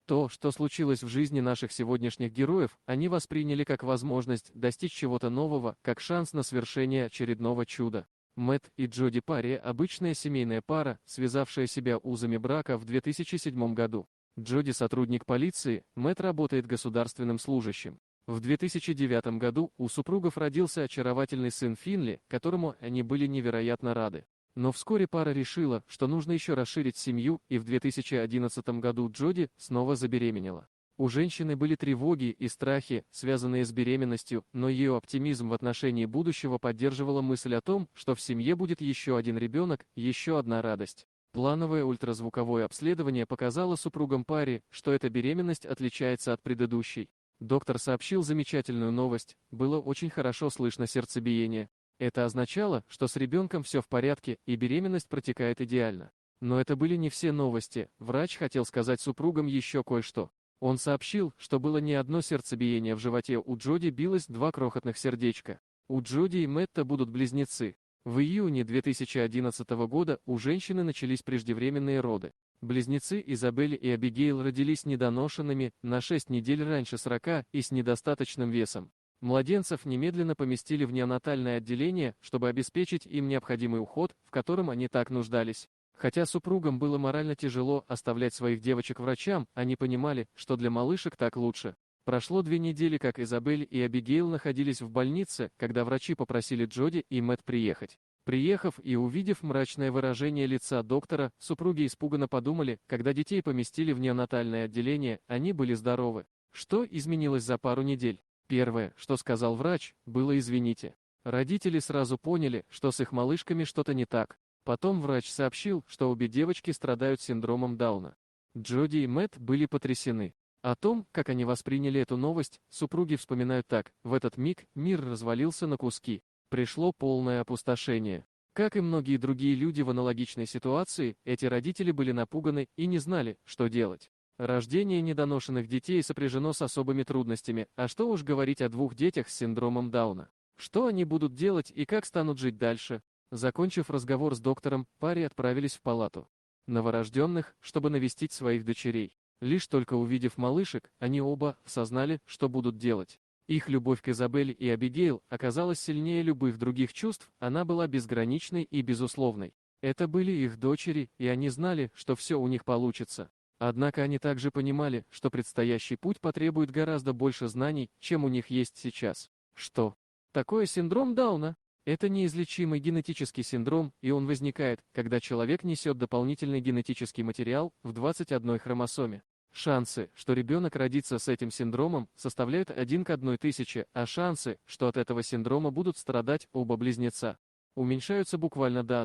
То, что случилось в жизни наших сегодняшних героев, они восприняли как возможность достичь чего-то нового, как шанс на свершение очередного чуда. Мэтт и Джоди Парри – обычная семейная пара, связавшая себя узами брака в 2007 году. Джоди – сотрудник полиции, Мэтт работает государственным служащим. В 2009 году у супругов родился очаровательный сын Финли, которому они были невероятно рады. Но вскоре пара решила, что нужно еще расширить семью, и в 2011 году Джоди снова забеременела. У женщины были тревоги и страхи, связанные с беременностью, но ее оптимизм в отношении будущего поддерживала мысль о том, что в семье будет еще один ребенок, еще одна радость. Плановое ультразвуковое обследование показало супругам Парри, что эта беременность отличается от предыдущей. Доктор сообщил замечательную новость: было очень хорошо слышно сердцебиение. Это означало, что с ребенком все в порядке и беременность протекает идеально. Но это были не все новости. Врач хотел сказать супругам еще кое-что. Он сообщил, что было не одно сердцебиение в животе, у Джоди билось два крохотных сердечка. У Джоди и Мэтта будут близнецы. В июне 2011 года у женщины начались преждевременные роды. Близнецы Изабель и Абигейл родились недоношенными, на 6 недель раньше срока и с недостаточным весом. Младенцев немедленно поместили в неонатальное отделение, чтобы обеспечить им необходимый уход, в котором они так нуждались. Хотя супругам было морально тяжело оставлять своих девочек врачам, они понимали, что для малышек так лучше. Прошло 2 недели, как Изабель и Абигейл находились в больнице, когда врачи попросили Джоди и Мэтт приехать. Приехав и увидев мрачное выражение лица доктора, супруги испуганно подумали, когда детей поместили в неонатальное отделение, они были здоровы. Что изменилось за пару недель? Первое, что сказал врач, было «извините». Родители сразу поняли, что с их малышками что-то не так. Потом врач сообщил, что обе девочки страдают синдромом Дауна. Джоди и Мэтт были потрясены. О том, как они восприняли эту новость, супруги вспоминают так: в этот миг мир развалился на куски. Пришло полное опустошение. Как и многие другие люди в аналогичной ситуации, эти родители были напуганы и не знали, что делать. Рождение недоношенных детей сопряжено с особыми трудностями, а что уж говорить о 2 детях с синдромом Дауна. Что они будут делать и как станут жить дальше? Закончив разговор с доктором, Парри отправились в палату новорожденных, чтобы навестить своих дочерей. Лишь только увидев малышек, они оба осознали, что будут делать. Их любовь к Изабель и Абигейл оказалась сильнее любых других чувств, она была безграничной и безусловной. Это были их дочери, и они знали, что все у них получится. Однако они также понимали, что предстоящий путь потребует гораздо больше знаний, чем у них есть сейчас. Что такое синдром Дауна? Это неизлечимый генетический синдром, и он возникает, когда человек несет дополнительный генетический материал в 21 хромосоме. Шансы, что ребенок родится с этим синдромом, составляют 1 к 1000, а шансы, что от этого синдрома будут страдать оба близнеца, уменьшаются буквально до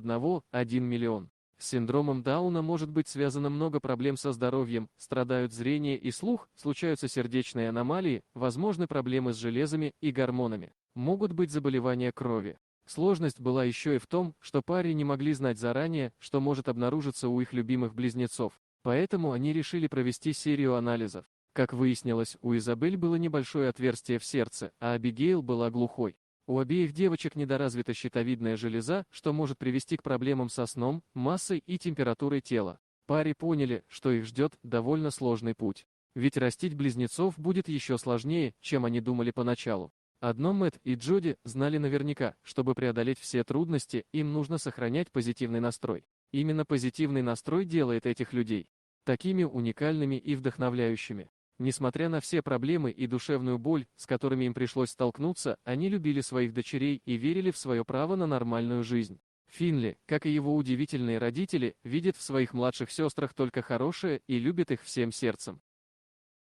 1 миллион. С синдромом Дауна может быть связано много проблем со здоровьем, страдают зрение и слух, случаются сердечные аномалии, возможны проблемы с железами и гормонами, могут быть заболевания крови. Сложность была еще и в том, что парни не могли знать заранее, что может обнаружиться у их любимых близнецов, поэтому они решили провести серию анализов. Как выяснилось, у Изабель было небольшое отверстие в сердце, а Абигейл была глухой. У обеих девочек недоразвита щитовидная железа, что может привести к проблемам со сном, массой и температурой тела. Парни поняли, что их ждет довольно сложный путь. Ведь растить близнецов будет еще сложнее, чем они думали поначалу. Одно Мэтт и Джоди знали наверняка: чтобы преодолеть все трудности, им нужно сохранять позитивный настрой. Именно позитивный настрой делает этих людей такими уникальными и вдохновляющими. Несмотря на все проблемы и душевную боль, с которыми им пришлось столкнуться, они любили своих дочерей и верили в свое право на нормальную жизнь. Финли, как и его удивительные родители, видит в своих младших сестрах только хорошее и любит их всем сердцем.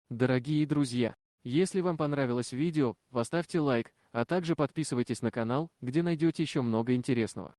Дорогие друзья, если вам понравилось видео, поставьте лайк, а также подписывайтесь на канал, где найдете еще много интересного.